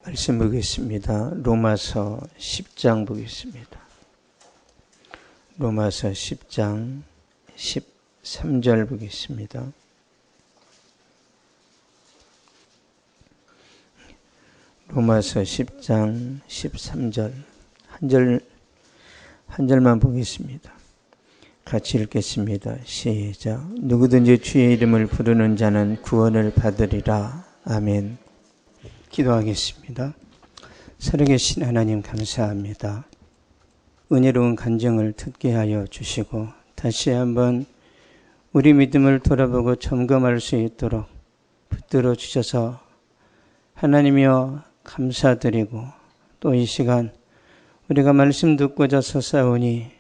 말씀 보겠습니다. 로마서 10장 보겠습니다. 로마서 10장 13절 보겠습니다. 로마서 10장 13절 한 절만 보겠습니다. 같이 읽겠습니다. 시작. 누구든지 주의 이름을 부르는 자는 구원을 받으리라. 아멘. 기도하겠습니다. 살아계신 하나님 감사합니다. 은혜로운 간증을 듣게 하여 주시고 다시 한번 우리 믿음을 돌아보고 점검할 수 있도록 붙들어 주셔서 하나님이여 감사드리고 또 이 시간 우리가 말씀 듣고자 서사오니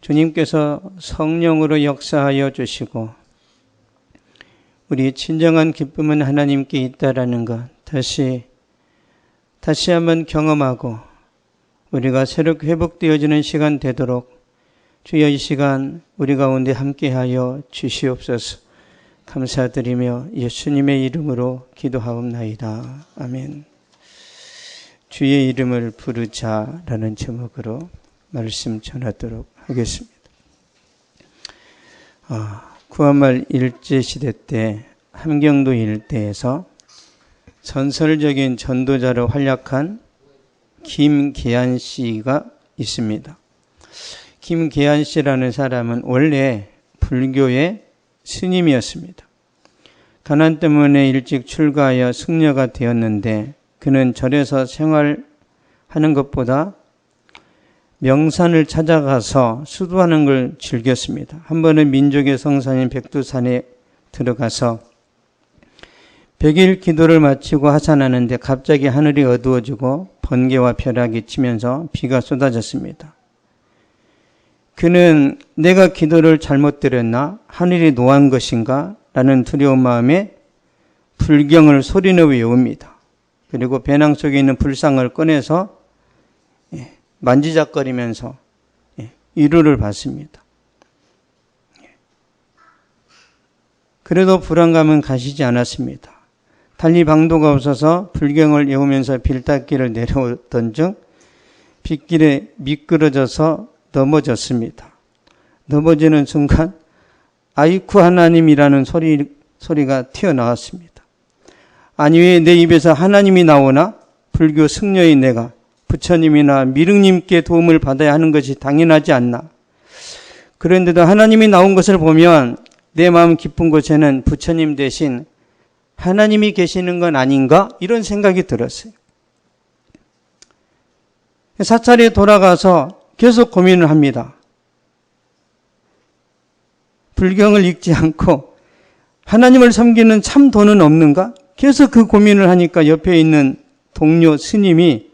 주님께서 성령으로 역사하여 주시고 우리 진정한 기쁨은 하나님께 있다라는 것 다시 한번 경험하고 우리가 새롭게 회복되어지는 시간 되도록 주여 이 시간 우리 가운데 함께하여 주시옵소서. 감사드리며 예수님의 이름으로 기도하옵나이다. 아멘. 주의 이름을 부르자라는 제목으로 말씀 전하도록 하겠습니다. 구한말 일제시대 때 함경도 일대에서 전설적인 전도자로 활약한 김계한 씨가 있습니다. 김계한 씨라는 사람은 원래 불교의 스님이었습니다. 가난 때문에 일찍 출가하여 승려가 되었는데 그는 절에서 생활하는 것보다 명산을 찾아가서 수도하는 걸 즐겼습니다. 한 번은 민족의 성산인 백두산에 들어가서 100일 기도를 마치고 하산하는데 갑자기 하늘이 어두워지고 번개와 벼락이 치면서 비가 쏟아졌습니다. 그는 내가 기도를 잘못 드렸나? 하늘이 노한 것인가? 라는 두려운 마음에 불경을 소리내어 외웁니다. 그리고 배낭 속에 있는 불상을 꺼내서 만지작거리면서 위로를 받습니다. 그래도 불안감은 가시지 않았습니다. 달리 방도가 없어서 불경을 외우면서 빌딱길을 내려오던 중 빗길에 미끄러져서 넘어졌습니다. 넘어지는 순간 아이쿠 하나님이라는 소리가 튀어나왔습니다. 아니 왜 내 입에서 하나님이 나오나? 불교 승려인 내가 부처님이나 미륵님께 도움을 받아야 하는 것이 당연하지 않나? 그런데도 하나님이 나온 것을 보면 내 마음 깊은 곳에는 부처님 대신 하나님이 계시는 건 아닌가? 이런 생각이 들었어요. 사찰에 돌아가서 계속 고민을 합니다. 불경을 읽지 않고 하나님을 섬기는 참 도는 없는가? 계속 그 고민을 하니까 옆에 있는 동료 스님이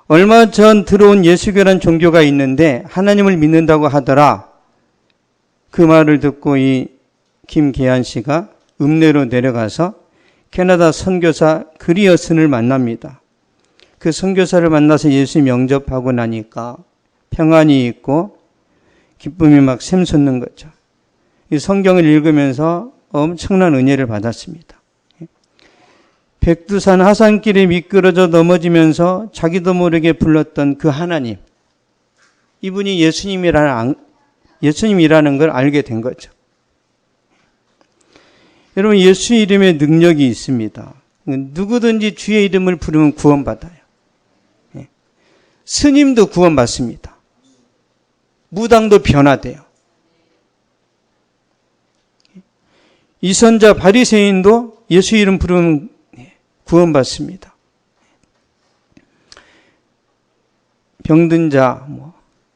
얼마 전 들어온 예수교라는 종교가 있는데 하나님을 믿는다고 하더라. 그 말을 듣고 이 김계한 씨가 읍내로 내려가서 캐나다 선교사 그리어슨을 만납니다. 그 선교사를 만나서 예수 영접하고 나니까 평안이 있고 기쁨이 막 샘솟는 거죠. 이 성경을 읽으면서 엄청난 은혜를 받았습니다. 백두산 하산길에 미끄러져 넘어지면서 자기도 모르게 불렀던 그 하나님, 이분이 예수님이라는 걸 알게 된 거죠. 여러분, 예수 이름에 능력이 있습니다. 누구든지 주의 이름을 부르면 구원받아요. 스님도 구원받습니다. 무당도 변화돼요. 이선자 바리새인도 예수 이름 부르면 구원받습니다. 병든 자,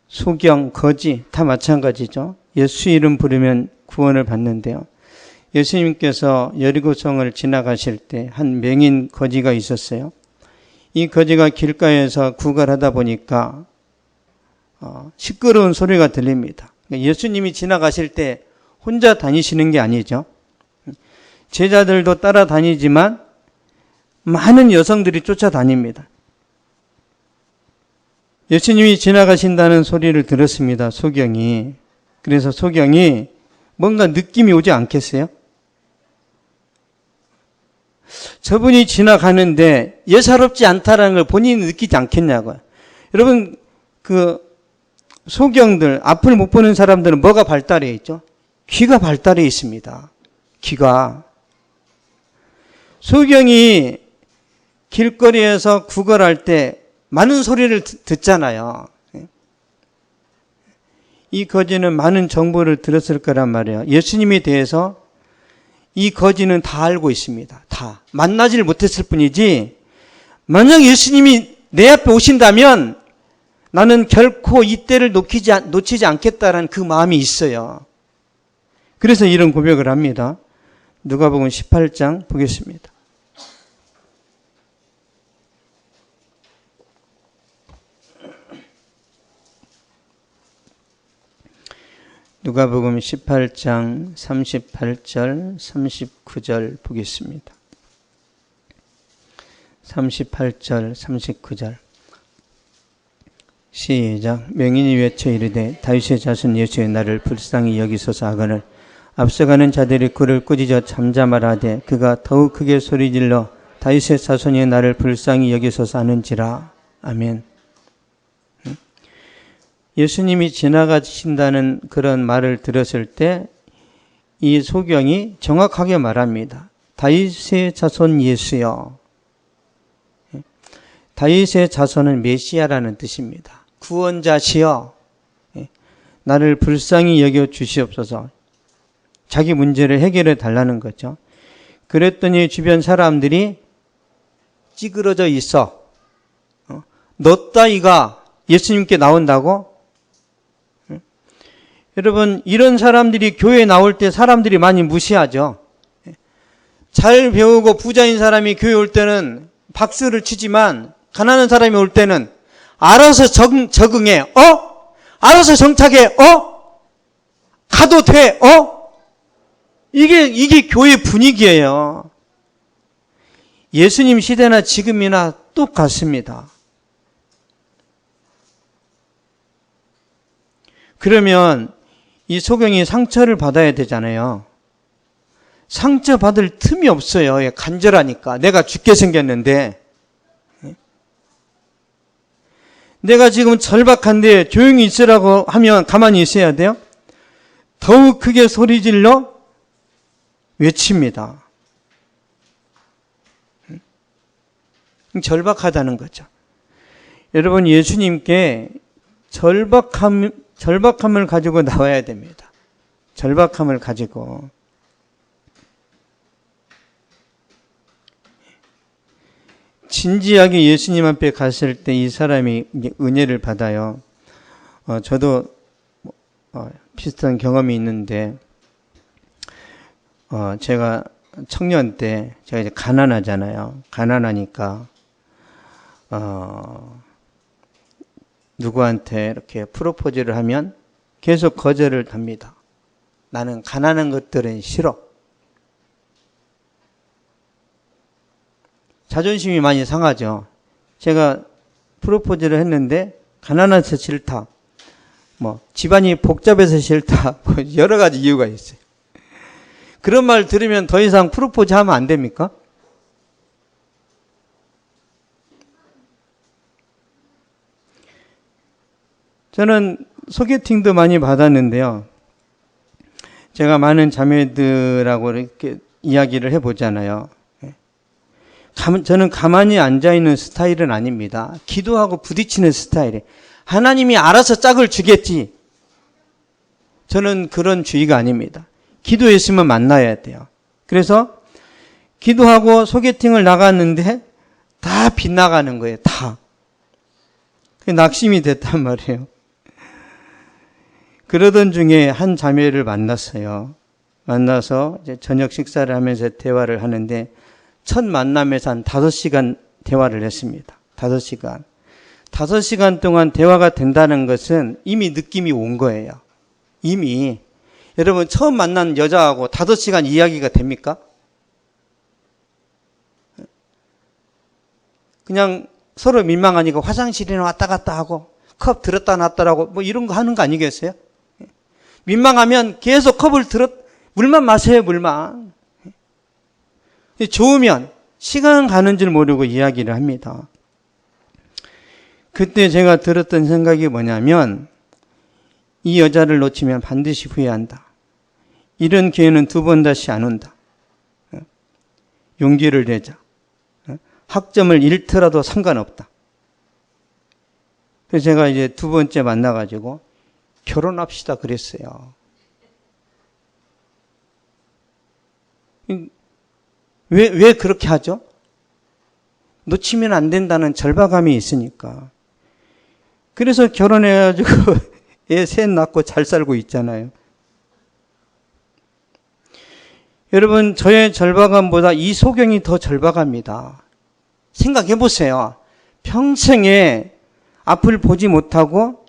소경, 거지 다 마찬가지죠. 예수 이름 부르면 구원을 받는데요. 예수님께서 여리고성을 지나가실 때 한 맹인 거지가 있었어요. 이 거지가 길가에서 구걸하다 보니까 시끄러운 소리가 들립니다. 예수님이 지나가실 때 혼자 다니시는 게 아니죠. 제자들도 따라다니지만 많은 여성들이 쫓아다닙니다. 예수님이 지나가신다는 소리를 들었습니다. 소경이. 그래서 소경이 뭔가 느낌이 오지 않겠어요? 저분이 지나가는데 예사롭지 않다라는 걸 본인이 느끼지 않겠냐고요. 여러분, 소경들, 앞을 못 보는 사람들은 뭐가 발달해 있죠? 귀가 발달해 있습니다. 귀가. 소경이 길거리에서 구걸할 때 많은 소리를 듣잖아요. 이 거지는 많은 정보를 들었을 거란 말이에요. 예수님에 대해서 이 거지는 다 알고 있습니다. 다. 만나지를 못했을 뿐이지, 만약 예수님이 내 앞에 오신다면 나는 결코 이 때를 놓치지 않겠다라는 그 마음이 있어요. 그래서 이런 고백을 합니다. 누가복음 18장 보겠습니다. 누가복음 18장 38절, 39절 보겠습니다. 38절, 39절. 시작. 명인이 외쳐 이르되 다윗의 자손 예수의 나를 불쌍히 여기소서 하거늘 앞서가는 자들이 그를 꾸짖어 잠잠하라 하되 그가 더욱 크게 소리질러 다윗의 자손이 나를 불쌍히 여기소서 하는지라. 아멘. 예수님이 지나가신다는 그런 말을 들었을 때 이 소경이 정확하게 말합니다. 다윗의 자손 예수여. 다윗의 자손은 메시아라는 뜻입니다. 구원자시여, 나를 불쌍히 여겨 주시옵소서. 자기 문제를 해결해 달라는 거죠. 그랬더니 주변 사람들이 찌그러져 있어. 너 따위가 예수님께 나온다고? 여러분, 이런 사람들이 교회에 나올 때 사람들이 많이 무시하죠. 잘 배우고 부자인 사람이 교회에 올 때는 박수를 치지만 가난한 사람이 올 때는 알아서 적응해. 알아서 정착해. 가도 돼. 이게 교회 분위기예요. 예수님 시대나 지금이나 똑같습니다. 그러면 이 소경이 상처를 받아야 되잖아요. 상처받을 틈이 없어요. 간절하니까. 내가 죽게 생겼는데. 내가 지금 절박한데 조용히 있으라고 하면 가만히 있어야 돼요? 더욱 크게 소리질러 외칩니다. 절박하다는 거죠. 여러분, 예수님께 절박함을 가지고 나와야 됩니다. 절박함을 가지고. 진지하게 예수님 앞에 갔을 때 이 사람이 은혜를 받아요. 저도 비슷한 경험이 있는데, 제가 청년 때 제가 이제 가난하잖아요. 가난하니까 누구한테 이렇게 프로포즈를 하면 계속 거절을 합니다. 나는 가난한 것들은 싫어. 자존심이 많이 상하죠. 제가 프로포즈를 했는데 가난해서 싫다. 집안이 복잡해서 싫다. 여러 가지 이유가 있어요. 그런 말 들으면 더 이상 프로포즈 하면 안 됩니까? 저는 소개팅도 많이 받았는데요. 제가 많은 자매들하고 이렇게 이야기를 해보잖아요. 저는 가만히 앉아있는 스타일은 아닙니다. 기도하고 부딪히는 스타일이에요. 하나님이 알아서 짝을 주겠지. 저는 그런 주의가 아닙니다. 기도했으면 만나야 돼요. 그래서 기도하고 소개팅을 나갔는데 다 빗나가는 거예요. 다. 낙심이 됐단 말이에요. 그러던 중에 한 자매를 만났어요. 만나서 이제 저녁 식사를 하면서 대화를 하는데 첫 만남에서 한 5시간 대화를 했습니다. 5시간. 5시간 동안 대화가 된다는 것은 이미 느낌이 온 거예요. 이미. 여러분, 처음 만난 여자하고 5시간 이야기가 됩니까? 그냥 서로 민망하니까 화장실이나 왔다 갔다 하고 컵 들었다 놨다라고 이런 거 하는 거 아니겠어요? 민망하면 계속 컵을 물만 마세요, 물만. 좋으면 시간 가는 줄 모르고 이야기를 합니다. 그때 제가 들었던 생각이 뭐냐면 이 여자를 놓치면 반드시 후회한다. 이런 기회는 두 번 다시 안 온다. 용기를 내자. 학점을 잃더라도 상관없다. 그래서 제가 이제 두 번째 만나가지고 결혼합시다 그랬어요. 왜 그렇게 하죠? 놓치면 안 된다는 절박함이 있으니까. 그래서 결혼해가지고 애 셋 낳고 잘 살고 있잖아요. 여러분, 저의 절박함보다 이 소경이 더 절박합니다. 생각해 보세요. 평생에 앞을 보지 못하고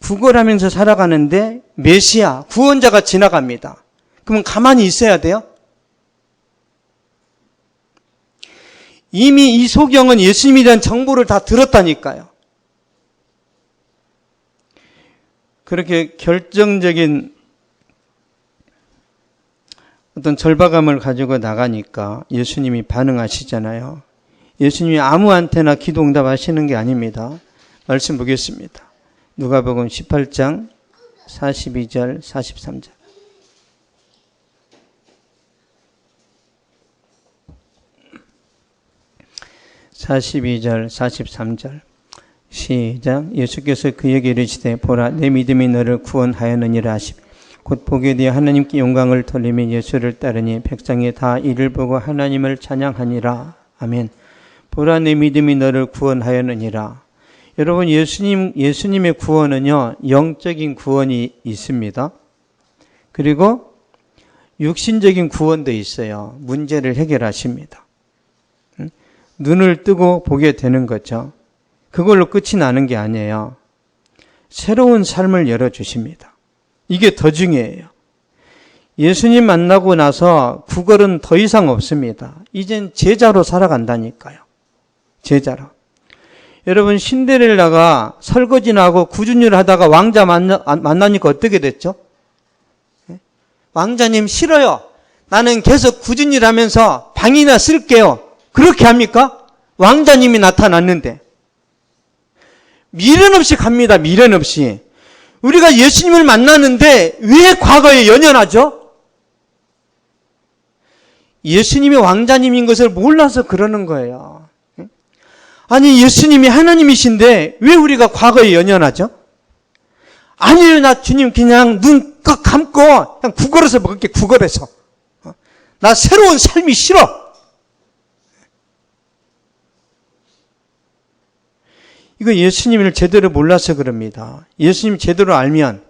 구걸하면서 살아가는데 메시아, 구원자가 지나갑니다. 그러면 가만히 있어야 돼요? 이미 이 소경은 예수님에 대한 정보를 다 들었다니까요. 그렇게 결정적인 어떤 절박함을 가지고 나가니까 예수님이 반응하시잖아요. 예수님이 아무한테나 기도 응답하시는 게 아닙니다. 말씀 보겠습니다. 누가복음 18장 42절 43절. (42절) (43절) 시작. 예수께서 그에게 이르시되 보라 내 믿음이 너를 구원하였느니라 하시며 곧 보게 되어 하나님께 영광을 돌리며 예수를 따르니 백성이 다 이를 보고 하나님을 찬양하니라. 아멘. 보라 내 믿음이 너를 구원하였느니라. 여러분, 예수님의 구원은요, 영적인 구원이 있습니다. 그리고 육신적인 구원도 있어요. 문제를 해결하십니다. 눈을 뜨고 보게 되는 거죠. 그걸로 끝이 나는 게 아니에요. 새로운 삶을 열어주십니다. 이게 더 중요해요. 예수님 만나고 나서 구걸은 더 이상 없습니다. 이젠 제자로 살아간다니까요. 제자로. 여러분, 신데렐라가 설거지나 하고 구준율 하다가 왕자 만나니까 어떻게 됐죠? 왕자님 싫어요. 나는 계속 구준율 하면서 방이나 쓸게요. 그렇게 합니까? 왕자님이 나타났는데. 미련 없이 갑니다. 미련 없이. 우리가 예수님을 만나는데 왜 과거에 연연하죠? 예수님이 왕자님인 것을 몰라서 그러는 거예요. 아니, 예수님이 하나님이신데 왜 우리가 과거에 연연하죠? 아니요, 나 주님 그냥 눈 꽉 감고 그냥 구걸해서 먹을게, 구걸해서. 나 새로운 삶이 싫어. 이거 예수님을 제대로 몰라서 그럽니다. 예수님 제대로 알면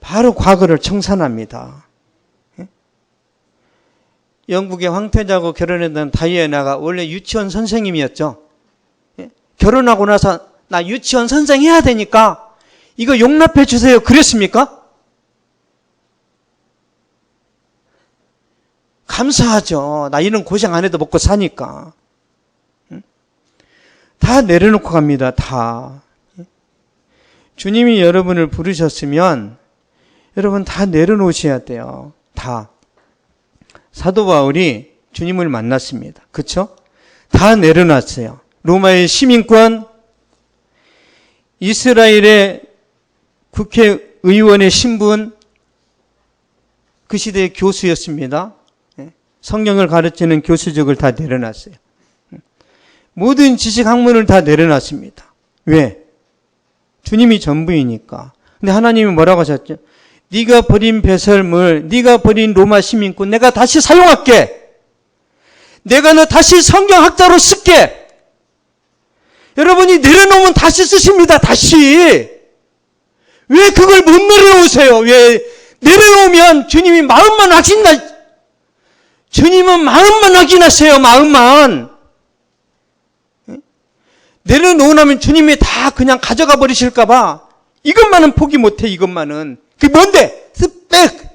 바로 과거를 청산합니다. 영국의 황태자하고 결혼했던 다이애나가 원래 유치원 선생님이었죠. 결혼하고 나서 나 유치원 선생 해야 되니까 이거 용납해 주세요. 그랬습니까? 감사하죠. 나 이런 고생 안 해도 먹고 사니까. 다 내려놓고 갑니다. 다. 주님이 여러분을 부르셨으면 여러분 다 내려놓으셔야 돼요. 다. 사도 바울이 주님을 만났습니다. 그렇죠? 다 내려놨어요. 로마의 시민권, 이스라엘의 국회의원의 신분, 그 시대의 교수였습니다. 성경을 가르치는 교수직을 다 내려놨어요. 모든 지식 학문을 다 내려놨습니다. 왜? 주님이 전부이니까. 근데 하나님이 뭐라고 하셨죠? 네가 버린 배설물, 네가 버린 로마 시민권 내가 다시 사용할게. 내가 너 다시 성경학자로 쓸게. 여러분이 내려놓으면 다시 쓰십니다. 다시. 왜 그걸 못 내려놓으세요? 왜 내려놓으면 주님이 마음만 확신나. 주님은 마음만 확인하세요. 마음만. 내려놓으면 주님이 다 그냥 가져가 버리실까 봐 이것만은 포기 못해. 이것만은. 그게 뭔데? 스펙.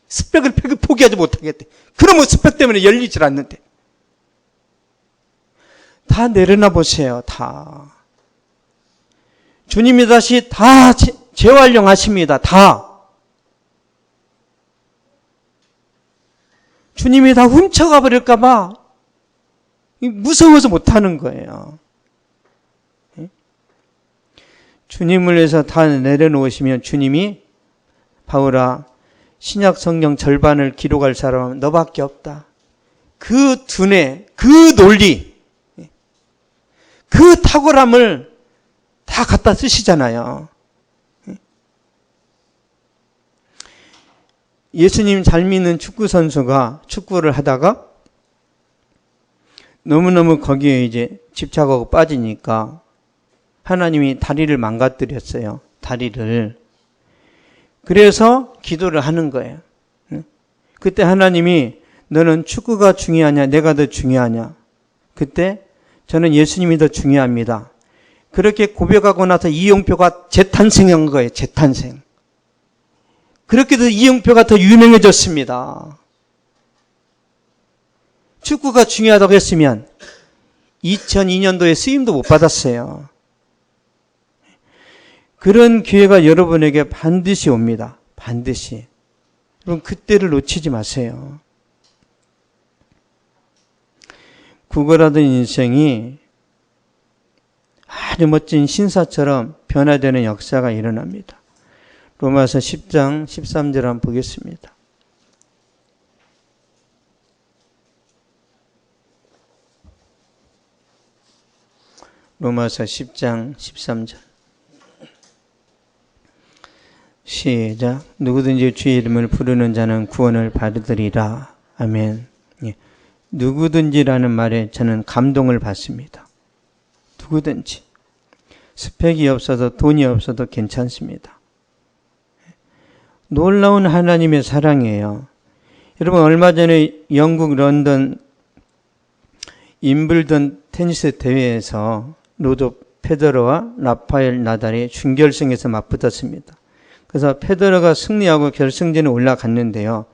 스펙을 포기하지 못하겠대. 그러면 스펙 때문에 열리질 않는데. 다 내려놔 보세요. 다. 주님이 다시 다 재활용하십니다. 다. 주님이 다 훔쳐가 버릴까봐 무서워서 못하는 거예요. 주님을 위해서 다 내려놓으시면 주님이 바울아 신약 성경 절반을 기록할 사람은 너밖에 없다. 그 두뇌, 그 논리, 그 탁월함을 다 갖다 쓰시잖아요. 예수님 잘 믿는 축구 선수가 축구를 하다가 너무너무 거기에 이제 집착하고 빠지니까 하나님이 다리를 망가뜨렸어요. 다리를. 그래서 기도를 하는 거예요. 그때 하나님이 너는 축구가 중요하냐 내가 더 중요하냐. 그때 저는 예수님이 더 중요합니다. 그렇게 고백하고 나서 이용표가 재탄생한 거예요. 재탄생. 그렇게 해서 이용표가 더 유명해졌습니다. 축구가 중요하다고 했으면 2002년도에 쓰임도 못 받았어요. 그런 기회가 여러분에게 반드시 옵니다. 반드시. 여러분 그때를 놓치지 마세요. 구걸하던 인생이 아주 멋진 신사처럼 변화되는 역사가 일어납니다. 로마서 10장 13절 한번 보겠습니다. 로마서 10장 13절 시작. 누구든지 주의 이름을 부르는 자는 구원을 받으리라. 아멘. 예. 누구든지라는 말에 저는 감동을 받습니다. 누구든지. 스펙이 없어도 돈이 없어도 괜찮습니다. 놀라운 하나님의 사랑이에요. 여러분 얼마 전에 영국 런던 임블던 테니스 대회에서 로저 페더러와 라파엘 나달이 준결승에서 맞붙었습니다. 그래서 페더러가 승리하고 결승전에 올라갔는데요.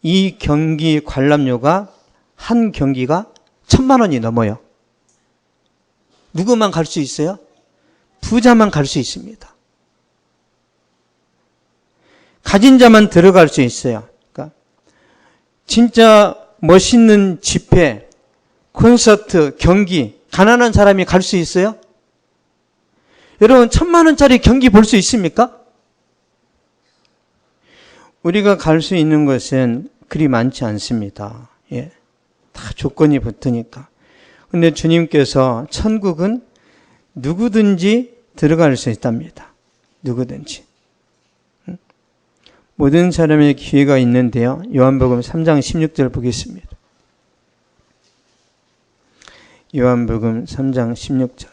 이 경기 관람료가 한 경기가 1,000만 원이 넘어요. 누구만 갈 수 있어요? 부자만 갈 수 있습니다. 가진 자만 들어갈 수 있어요. 그러니까 진짜 멋있는 집회, 콘서트, 경기, 가난한 사람이 갈 수 있어요? 여러분 1,000만 원짜리 경기 볼 수 있습니까? 우리가 갈 수 있는 것은 그리 많지 않습니다. 예. 다 조건이 붙으니까. 근데 주님께서 천국은 누구든지 들어갈 수 있답니다. 누구든지. 모든 사람의 기회가 있는데요. 요한복음 3장 16절 보겠습니다. 요한복음 3장 16절.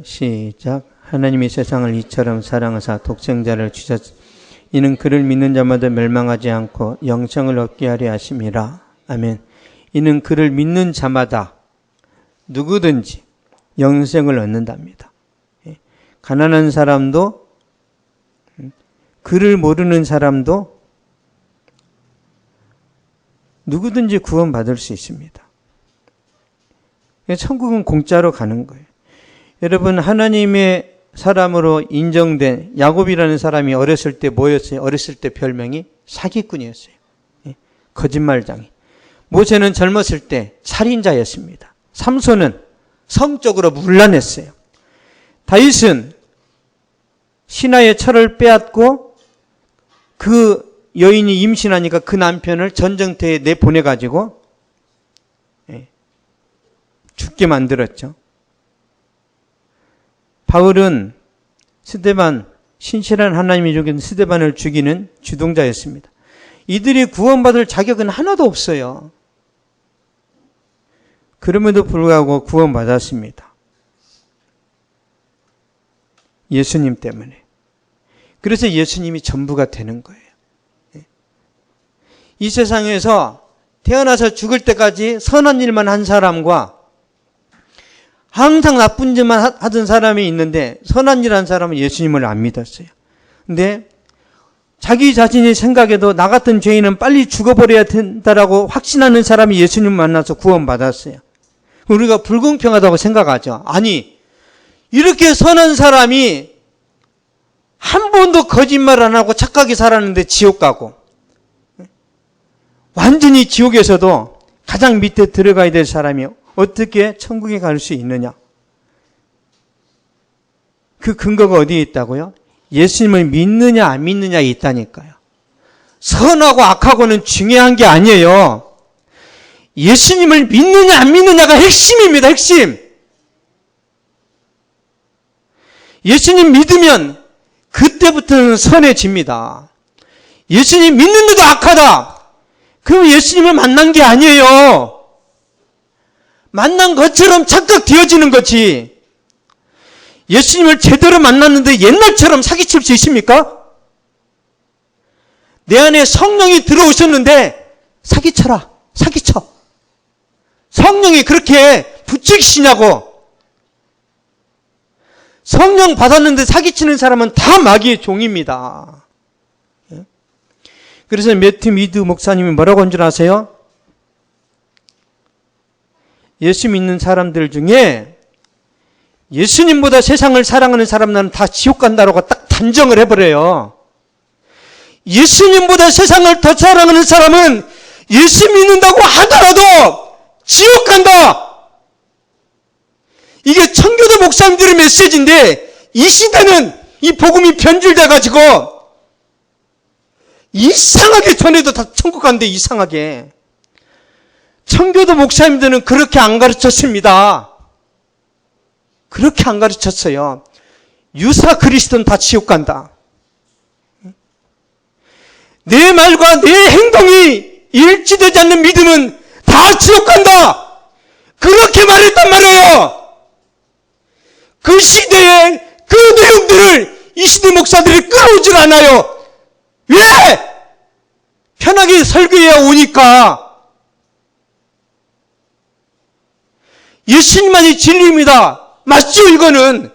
시작. 하나님이 세상을 이처럼 사랑하사 독생자를 주셨. 이는 그를 믿는 자마다 멸망하지 않고 영생을 얻게 하려 하심이라. 아멘. 이는 그를 믿는 자마다 누구든지 영생을 얻는답니다. 가난한 사람도 그를 모르는 사람도 누구든지 구원받을 수 있습니다. 천국은 공짜로 가는 거예요. 여러분 하나님의 사람으로 인정된 야곱이라는 사람이 어렸을 때 뭐였어요? 어렸을 때 별명이 사기꾼이었어요. 거짓말장이. 모세는 젊었을 때 살인자였습니다. 삼손은 성적으로 문란했어요. 다윗은 신하의 철을 빼앗고 그 여인이 임신하니까 그 남편을 전쟁터에 내보내가지고 죽게 만들었죠. 바울은 스데반, 신실한 하나님이 죽인 스데반을 죽이는 주동자였습니다. 이들이 구원받을 자격은 하나도 없어요. 그럼에도 불구하고 구원받았습니다. 예수님 때문에. 그래서 예수님이 전부가 되는 거예요. 이 세상에서 태어나서 죽을 때까지 선한 일만 한 사람과 항상 나쁜 짓만 하던 사람이 있는데 선한 일 한 사람은 예수님을 안 믿었어요. 근데 자기 자신이 생각해도 나 같은 죄인은 빨리 죽어버려야 된다라고 확신하는 사람이 예수님 만나서 구원받았어요. 우리가 불공평하다고 생각하죠. 아니, 이렇게 선한 사람이 한 번도 거짓말 안 하고 착하게 살았는데 지옥 가고, 완전히 지옥에서도 가장 밑에 들어가야 될 사람이 어떻게 천국에 갈 수 있느냐? 그 근거가 어디에 있다고요? 예수님을 믿느냐 안 믿느냐에 있다니까요. 선하고 악하고는 중요한 게 아니에요. 예수님을 믿느냐 안 믿느냐가 핵심입니다. 핵심. 예수님 믿으면 그때부터는 선해집니다. 예수님 믿는데도 악하다. 그럼 예수님을 만난 게 아니에요. 만난 것처럼 착각되어지는 거지. 예수님을 제대로 만났는데 옛날처럼 사기칠 수 있습니까? 내 안에 성령이 들어오셨는데 사기쳐라. 사기쳐. 성령이 그렇게 부추기시냐고. 성령 받았는데 사기치는 사람은 다 마귀의 종입니다. 그래서 매튜 미드 목사님이 뭐라고 한 줄 아세요? 예수 믿는 사람들 중에 예수님보다 세상을 사랑하는 사람들은 다 지옥 간다라고 딱 단정을 해버려요. 예수님보다 세상을 더 사랑하는 사람은 예수 믿는다고 하더라도 지옥 간다. 이게 청교도 목사님들의 메시지인데 이 시대는 이 복음이 변질돼가지고 이상하게 전해도 다 천국 간대. 이상하게. 청교도 목사님들은 그렇게 안 가르쳤습니다. 그렇게 안 가르쳤어요. 유사 그리스도는 다 지옥 간다. 내 말과 내 행동이 일치되지 않는 믿음은 다 지옥 간다. 그렇게 말했단 말이에요. 그 시대의 그 내용들을 이 시대 목사들이 끌어오질 않아요. 왜? 편하게 설교해야 오니까. 예수님만이 진리입니다. 맞죠, 이거는?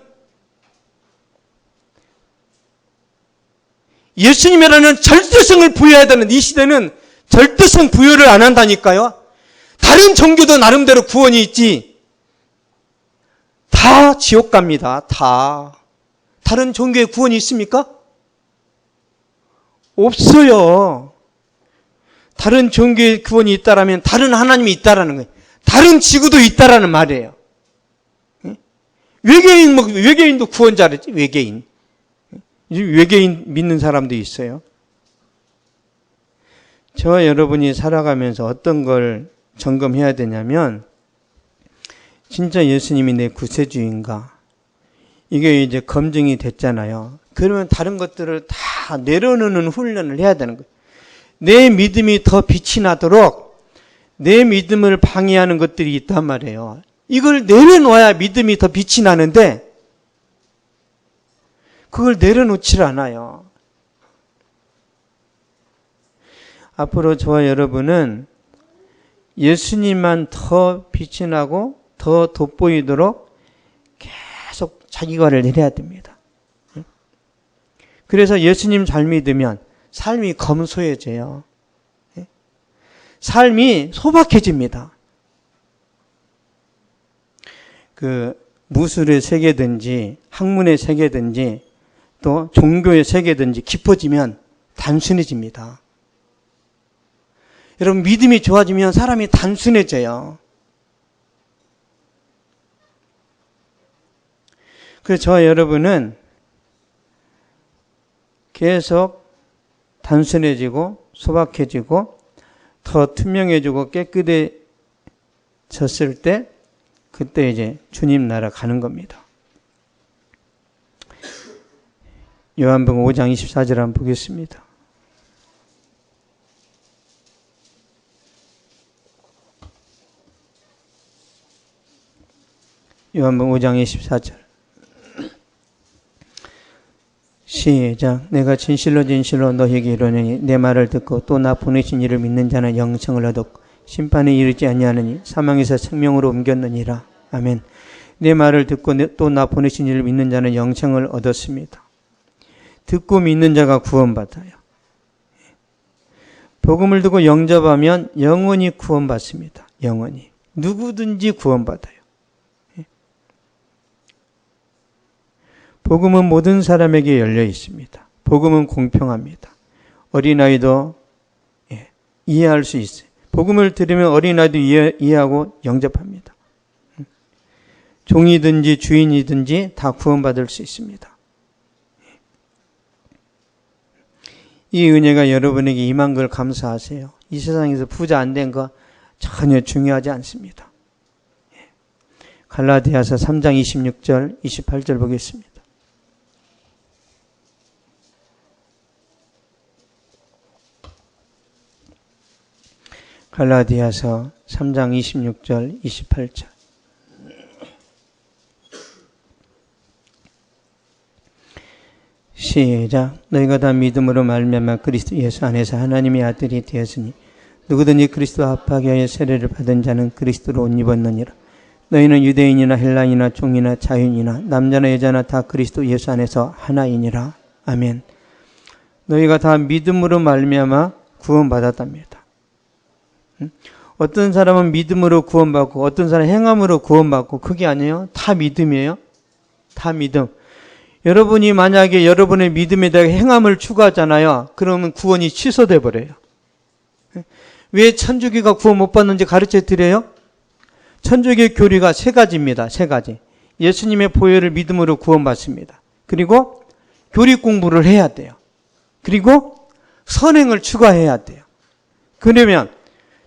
예수님이라는 절대성을 부여해야 되는 이 시대는 절대성 부여를 안 한다니까요. 다른 종교도 나름대로 구원이 있지. 다 지옥 갑니다. 다. 다른 종교에 구원이 있습니까? 없어요. 다른 종교에 구원이 있다라면 다른 하나님이 있다라는 거예요. 다른 지구도 있다라는 말이에요. 외계인도 구원자랬지, 외계인. 외계인 믿는 사람도 있어요. 저와 여러분이 살아가면서 어떤 걸 점검해야 되냐면, 진짜 예수님이 내 구세주인가? 이게 이제 검증이 됐잖아요. 그러면 다른 것들을 다 내려놓는 훈련을 해야 되는 거예요. 내 믿음이 더 빛이 나도록 내 믿음을 방해하는 것들이 있단 말이에요. 이걸 내려놓아야 믿음이 더 빛이 나는데 그걸 내려놓질 않아요. 앞으로 저와 여러분은 예수님만 더 빛이 나고 더 돋보이도록 계속 자기관리를 해야 됩니다. 그래서 예수님 잘 믿으면 삶이 검소해져요. 삶이 소박해집니다. 그 무술의 세계든지 학문의 세계든지 또 종교의 세계든지 깊어지면 단순해집니다. 여러분, 믿음이 좋아지면 사람이 단순해져요. 그래서 저와 여러분은 계속 단순해지고 소박해지고 더 투명해지고 깨끗해졌을 때 그때 이제 주님 나라 가는 겁니다. 요한복음 5장 24절 한번 보겠습니다. 요한복음 5장 24절. 시작. 내가 진실로 진실로 너희에게 이르노니 내 말을 듣고 또 나 보내신 이를 믿는 자는 영생을 얻었고 심판에 이르지 아니하느니 사망에서 생명으로 옮겼느니라. 아멘. 내 말을 듣고 또 나 보내신 이를 믿는 자는 영생을 얻었습니다. 듣고 믿는 자가 구원받아요. 복음을 듣고 영접하면 영원히 구원받습니다. 영원히. 누구든지 구원받아요. 복음은 모든 사람에게 열려 있습니다. 복음은 공평합니다. 어린아이도 이해할 수 있어요. 복음을 들으면 어린아이도 이해하고 영접합니다. 종이든지 주인이든지 다 구원받을 수 있습니다. 이 은혜가 여러분에게 임한 걸 감사하세요. 이 세상에서 부자 안 된 거 전혀 중요하지 않습니다. 갈라디아서 3장 26절, 28절 보겠습니다. 갈라디아서 3장 26절, 28절. 시작. 너희가 다 믿음으로 말미암아 그리스도 예수 안에서 하나님의 아들이 되었으니 누구든지 그리스도와 합하게 하여 세례를 받은 자는 그리스도로 옷 입었느니라. 너희는 유대인이나 헬라인이나 종이나 자유인이나 남자나 여자나 다 그리스도 예수 안에서 하나이니라. 아멘. 너희가 다 믿음으로 말미암아 구원받았답니다. 어떤 사람은 믿음으로 구원받고 어떤 사람은 행함으로 구원받고 그게 아니에요. 다 믿음이에요. 다 믿음. 여러분이 만약에 여러분의 믿음에 대해 행함을 추구하잖아요. 그러면 구원이 취소돼 버려요. 왜 천주교가 구원 못 받는지 가르쳐 드려요? 천주교 교리가 세 가지입니다. 세 가지. 예수님의 보혈을 믿음으로 구원받습니다. 그리고 교리 공부를 해야 돼요. 그리고 선행을 추가해야 돼요. 그러면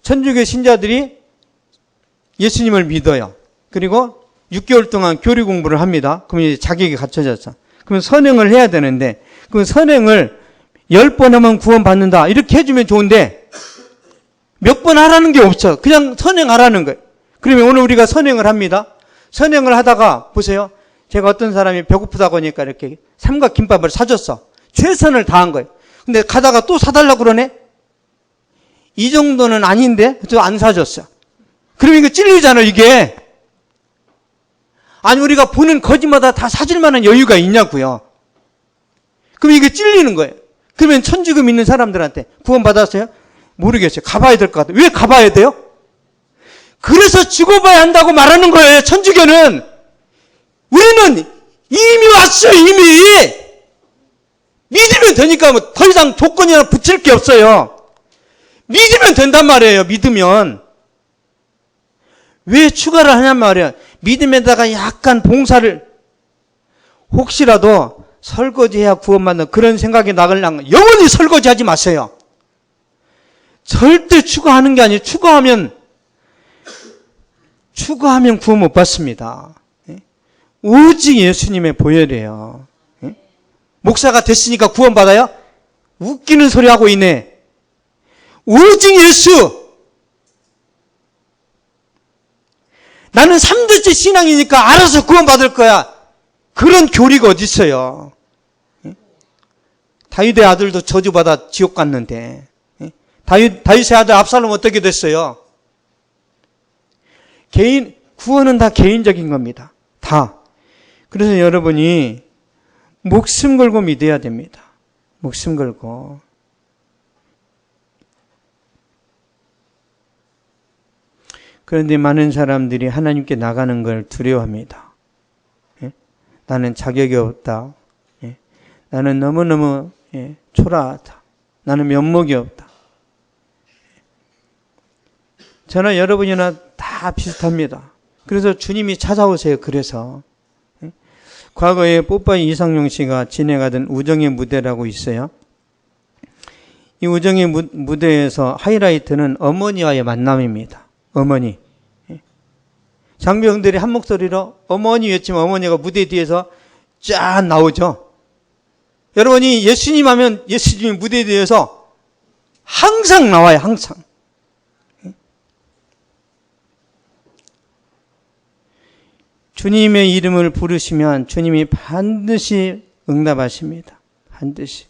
천주교 신자들이 예수님을 믿어요. 그리고 6개월 동안 교리 공부를 합니다. 그러면 이제 자격이 갖춰졌어. 그러면 선행을 해야 되는데, 그 선행을 10번 하면 구원받는다. 이렇게 해주면 좋은데, 몇 번 하라는 게 없어. 그냥 선행하라는 거예요. 그러면 오늘 우리가 선행을 합니다. 선행을 하다가, 보세요. 제가 어떤 사람이 배고프다고 하니까 이렇게 삼각김밥을 사줬어. 최선을 다한 거예요. 근데 가다가 또 사달라고 그러네? 이 정도는 아닌데? 또 안 사줬어. 그러면 이거 찔리잖아, 이게. 아니, 우리가 보는 거지마다 다 사줄 만한 여유가 있냐고요. 그럼 이게 찔리는 거예요. 그러면 천주교 믿는 사람들한테 구원받았어요? 모르겠어요. 가봐야 될 것 같아요. 왜 가봐야 돼요? 그래서 죽어봐야 한다고 말하는 거예요, 천주교는. 우리는 이미 왔어요, 이미. 믿으면 되니까 뭐 더 이상 조건이나 붙일 게 없어요. 믿으면 된단 말이에요, 믿으면. 왜 추가를 하냔 말이에요. 믿음에다가 약간 봉사를, 혹시라도 설거지해야 구원받는 그런 생각이 나가려면 영원히 설거지하지 마세요. 절대 추가하는 게 아니에요. 추가하면 구원 못 받습니다. 오직 예수님의 보혈이에요. 목사가 됐으니까 구원받아요? 웃기는 소리 하고 있네. 오직 예수. 나는 3대째 신앙이니까 알아서 구원받을 거야. 그런 교리가 어디 있어요? 다윗의 아들도 저주받아 지옥 갔는데, 다윗의 아들 압살롬 어떻게 됐어요? 구원은 다 개인적인 겁니다. 다. 그래서 여러분이 목숨 걸고 믿어야 됩니다. 목숨 걸고. 그런데 많은 사람들이 하나님께 나가는 걸 두려워합니다. 나는 자격이 없다. 나는 너무너무 초라하다. 나는 면목이 없다. 저나 여러분이나 다 비슷합니다. 그래서 주님이 찾아오세요. 그래서 과거에 뽀빠이 이상용 씨가 진행하던 우정의 무대라고 있어요. 이 우정의 무대에서 하이라이트는 어머니와의 만남입니다. 어머니. 장병들이 한 목소리로 어머니 외치면 어머니가 무대 뒤에서 쫙 나오죠. 여러분이 예수님 하면 예수님이 무대 뒤에서 항상 나와요. 항상. 주님의 이름을 부르시면 주님이 반드시 응답하십니다. 반드시.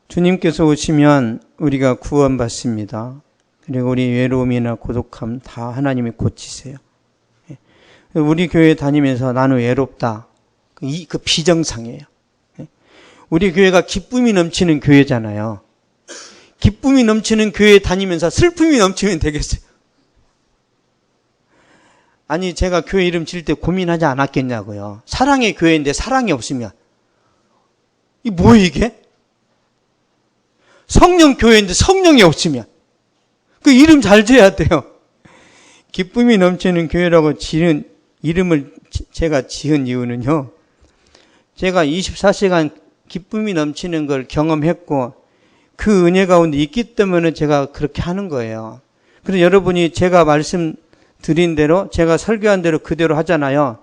주님께서 오시면 우리가 구원받습니다. 그리고 우리 외로움이나 고독함 다 하나님이 고치세요. 우리 교회 다니면서 나는 외롭다. 그 비정상이에요. 우리 교회가 기쁨이 넘치는 교회잖아요. 기쁨이 넘치는 교회 다니면서 슬픔이 넘치면 되겠어요? 아니 제가 교회 이름 지을 때 고민하지 않았겠냐고요. 사랑의 교회인데 사랑이 없으면 이 뭐예요 이게? 성령 교회인데 성령이 없으면 그 이름 잘 지어야 돼요. 기쁨이 넘치는 교회라고 지은 이름을 제가 지은 이유는요. 제가 24시간 기쁨이 넘치는 걸 경험했고 그 은혜 가운데 있기 때문에 제가 그렇게 하는 거예요. 그래서 여러분이 제가 말씀드린 대로 제가 설교한 대로 그대로 하잖아요.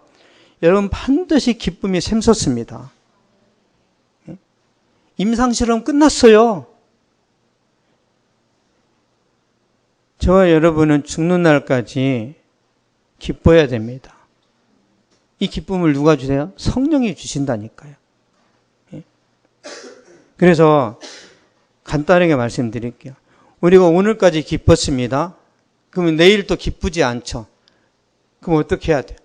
여러분 반드시 기쁨이 샘솟습니다. 임상실험 끝났어요. 저와 여러분은 죽는 날까지 기뻐야 됩니다. 이 기쁨을 누가 주세요? 성령이 주신다니까요. 그래서 간단하게 말씀드릴게요. 우리가 오늘까지 기뻤습니다. 그러면 내일 또 기쁘지 않죠. 그럼 어떻게 해야 돼요?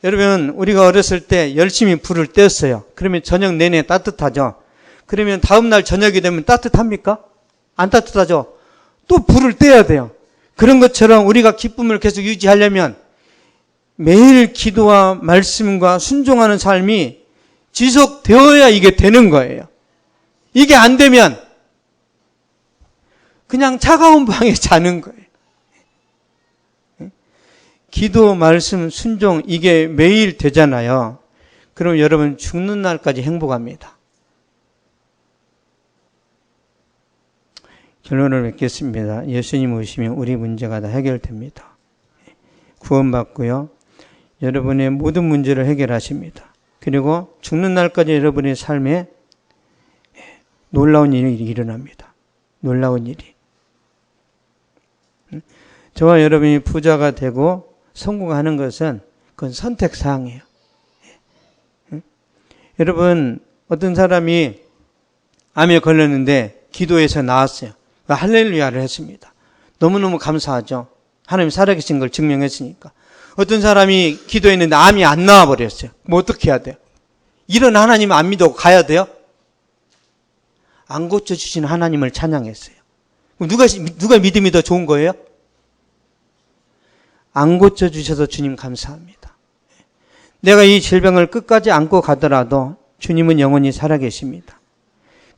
여러분 우리가 어렸을 때 열심히 불을 떼었어요. 그러면 저녁 내내 따뜻하죠. 그러면 다음날 저녁이 되면 따뜻합니까? 안 따뜻하죠. 또 불을 떼야 돼요. 그런 것처럼 우리가 기쁨을 계속 유지하려면 매일 기도와 말씀과 순종하는 삶이 지속되어야 이게 되는 거예요. 이게 안 되면 그냥 차가운 방에 자는 거예요. 기도, 말씀, 순종 이게 매일 되잖아요. 그럼 여러분 죽는 날까지 행복합니다. 결론을 맺겠습니다. 예수님 오시면 우리 문제가 다 해결됩니다. 구원받고요. 여러분의 모든 문제를 해결하십니다. 그리고 죽는 날까지 여러분의 삶에 놀라운 일이 일어납니다. 놀라운 일이. 저와 여러분이 부자가 되고 성공하는 것은 그건 선택사항이에요. 여러분 어떤 사람이 암에 걸렸는데 기도해서 나았어요. 할렐루야를 했습니다. 너무너무 감사하죠. 하나님 살아계신 걸 증명했으니까. 어떤 사람이 기도했는데 암이 안 나와버렸어요. 뭐 어떻게 해야 돼요? 이런 하나님 안 믿고 가야 돼요? 안 고쳐주신 하나님을 찬양했어요. 누가 믿음이 더 좋은 거예요? 안 고쳐주셔서 주님 감사합니다. 내가 이 질병을 끝까지 안고 가더라도 주님은 영원히 살아계십니다.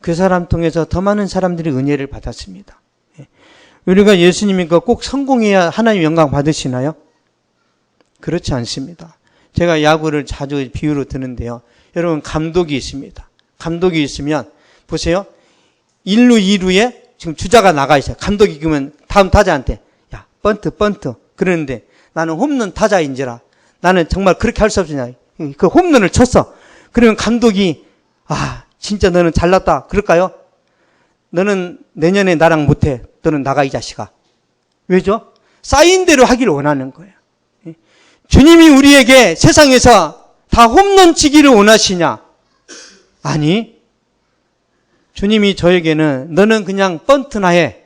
그 사람 통해서 더 많은 사람들이 은혜를 받았습니다. 우리가 예수님 믿고 꼭 성공해야 하나님 영광 받으시나요? 그렇지 않습니다. 제가 야구를 자주 비유로 드는데요. 여러분 감독이 있습니다. 감독이 있으면 보세요. 1루 2루에 지금 주자가 나가 있어요. 감독이 그러면 다음 타자한테 야 번트 그러는데 나는 홈런 타자인지라 나는 정말 그렇게 할 수 없으냐. 그 홈런을 쳤어. 그러면 감독이 진짜 너는 잘났다 그럴까요? 너는 내년에 나랑 못해. 너는 나가 이 자식아. 왜죠? 쌓인 대로 하기를 원하는 거예요. 주님이 우리에게 세상에서 다 홈런 치기를 원하시냐? 아니, 주님이 저에게는 너는 그냥 번트나 해.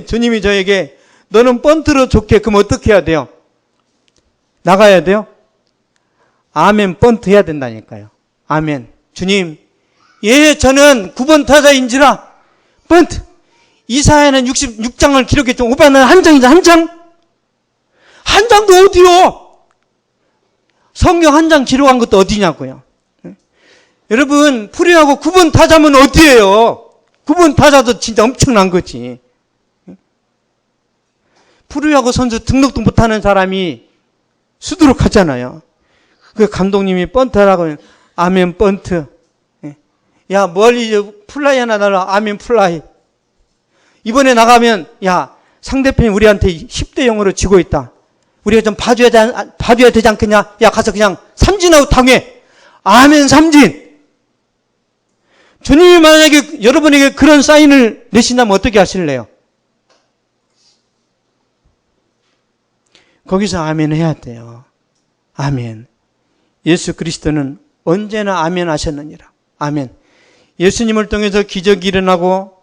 주님이 저에게 너는 번트로 좋게. 그럼 어떻게 해야 돼요? 나가야 돼요? 아멘 번트 해야 된다니까요. 아멘. 주님, 저는 9번 타자인지라 번트. 이사야는 66장을 기록했죠. 오빠는 한 장이다. 한 장? 한 장도 어디요? 성경 한 장 기록한 것도 어디냐고요. 여러분 프로야구 9번 타자면 어디예요? 9번 타자도 진짜 엄청난 거지. 프로야구 선수 등록도 못하는 사람이 수두룩하잖아요. 그 감독님이 번트라고 아멘 번트. 야 멀리 플라이 하나 날라. 아멘 플라이. 이번에 나가면 야 상대편이 우리한테 10대 0으로 지고 있다. 우리가 좀 봐줘야 되지 않겠냐? 야 가서 그냥 삼진아웃 당해. 아멘 삼진. 주님이 만약에 여러분에게 그런 사인을 내신다면 어떻게 하실래요? 거기서 아멘 해야 돼요. 아멘. 예수 그리스도는 언제나 아멘 하셨느니라. 아멘. 예수님을 통해서 기적이 일어나고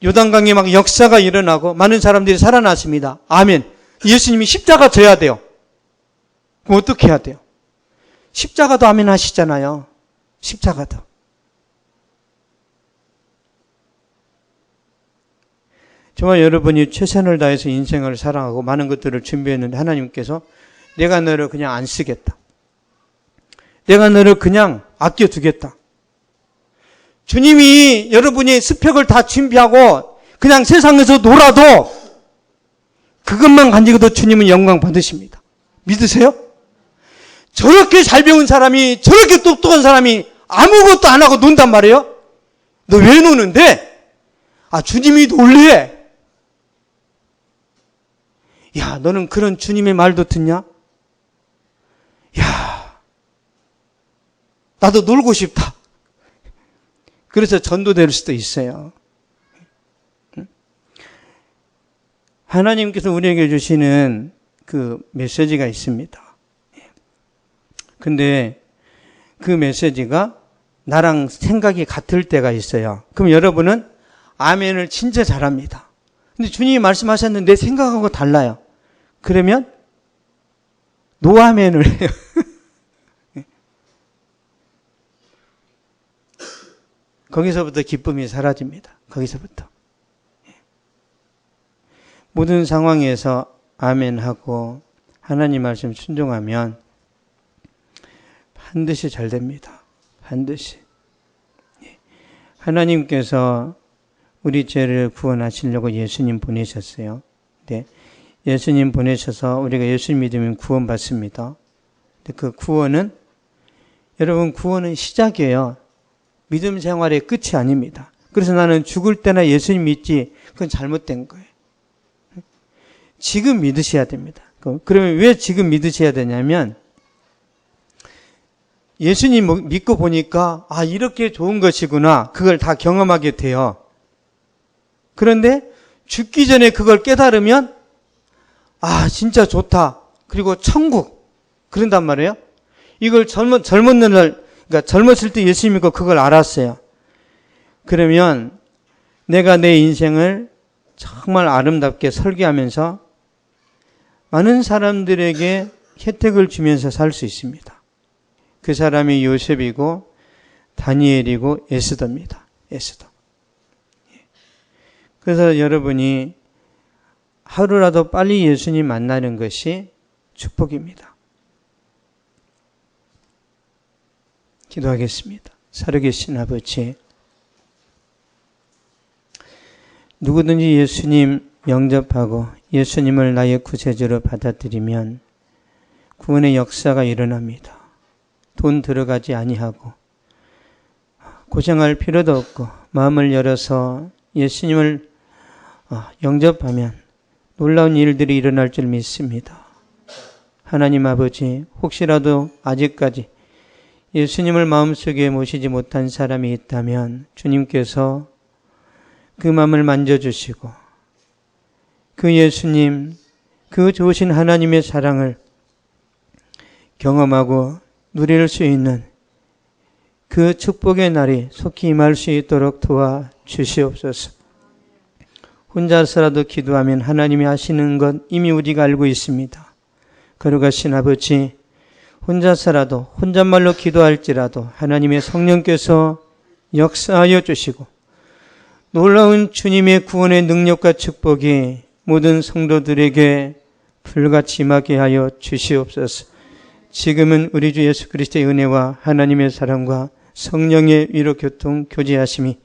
요단강에 막 역사가 일어나고 많은 사람들이 살아났습니다. 아멘. 예수님이 십자가 져야 돼요. 그럼 어떻게 해야 돼요? 십자가도 아멘 하시잖아요. 십자가도. 저와 여러분이 최선을 다해서 인생을 살아가고 많은 것들을 준비했는데 하나님께서 내가 너를 그냥 안 쓰겠다. 내가 너를 그냥 아껴두겠다. 주님이 여러분이 스펙을 다 준비하고 그냥 세상에서 놀아도 그것만 가지고도 주님은 영광 받으십니다. 믿으세요? 저렇게 잘 배운 사람이, 저렇게 똑똑한 사람이 아무것도 안 하고 논단 말이에요? 너 왜 노는데? 주님이 놀래. 야, 너는 그런 주님의 말도 듣냐? 야, 나도 놀고 싶다. 그래서 전도될 수도 있어요. 하나님께서 우리에게 주시는 그 메시지가 있습니다. 근데 그 메시지가 나랑 생각이 같을 때가 있어요. 그럼 여러분은 아멘을 진짜 잘합니다. 근데 주님이 말씀하셨는데 내 생각하고 달라요. 그러면 노아멘을 해요. 거기서부터 기쁨이 사라집니다. 거기서부터. 모든 상황에서 아멘하고 하나님 말씀 순종하면 반드시 잘 됩니다. 반드시. 하나님께서 우리 죄를 구원하시려고 예수님 보내셨어요. 네. 예수님 보내셔서 우리가 예수님 믿으면 구원받습니다. 그 구원은, 여러분, 구원은 시작이에요. 믿음 생활의 끝이 아닙니다. 그래서 나는 죽을 때나 예수님 믿지, 그건 잘못된 거예요. 지금 믿으셔야 됩니다. 그러면 왜 지금 믿으셔야 되냐면, 예수님 믿고 보니까, 이렇게 좋은 것이구나. 그걸 다 경험하게 돼요. 그런데 죽기 전에 그걸 깨달으면, 진짜 좋다. 그리고 천국. 그런단 말이에요. 이걸 젊었는 날, 그러니까 젊었을 때 예수님 믿고 그걸 알았어요. 그러면 내가 내 인생을 정말 아름답게 설계하면서 많은 사람들에게 혜택을 주면서 살 수 있습니다. 그 사람이 요셉이고 다니엘이고 에스더입니다. 에스더. 그래서 여러분이 하루라도 빨리 예수님 만나는 것이 축복입니다. 기도하겠습니다. 살아계신 아버지, 누구든지 예수님 영접하고 예수님을 나의 구세주로 받아들이면 구원의 역사가 일어납니다. 돈 들어가지 아니하고 고생할 필요도 없고 마음을 열어서 예수님을 영접하면 놀라운 일들이 일어날 줄 믿습니다. 하나님 아버지, 혹시라도 아직까지 예수님을 마음속에 모시지 못한 사람이 있다면 주님께서 그 마음을 만져주시고 그 예수님, 그 좋으신 하나님의 사랑을 경험하고 누릴 수 있는 그 축복의 날이 속히 임할 수 있도록 도와주시옵소서. 혼자서라도 기도하면 하나님이 하시는 것 이미 우리가 알고 있습니다. 거룩하신 아버지, 혼자서라도 혼잣말로 기도할지라도 하나님의 성령께서 역사하여 주시고 놀라운 주님의 구원의 능력과 축복이 모든 성도들에게 불같이 임하게 하여 주시옵소서. 지금은 우리 주 예수 그리스도의 은혜와 하나님의 사랑과 성령의 위로 교통 교제하심이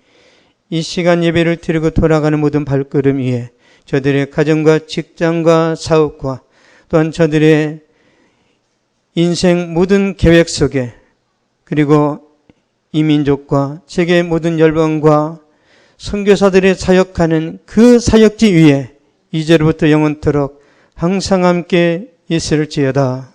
이 시간 예배를 드리고 돌아가는 모든 발걸음 위에 저들의 가정과 직장과 사업과 또한 저들의 인생 모든 계획 속에 그리고 이 민족과 세계의 모든 열방과 선교사들의 사역하는 그 사역지 위에 이제로부터 영원토록 항상 함께 있을지어다.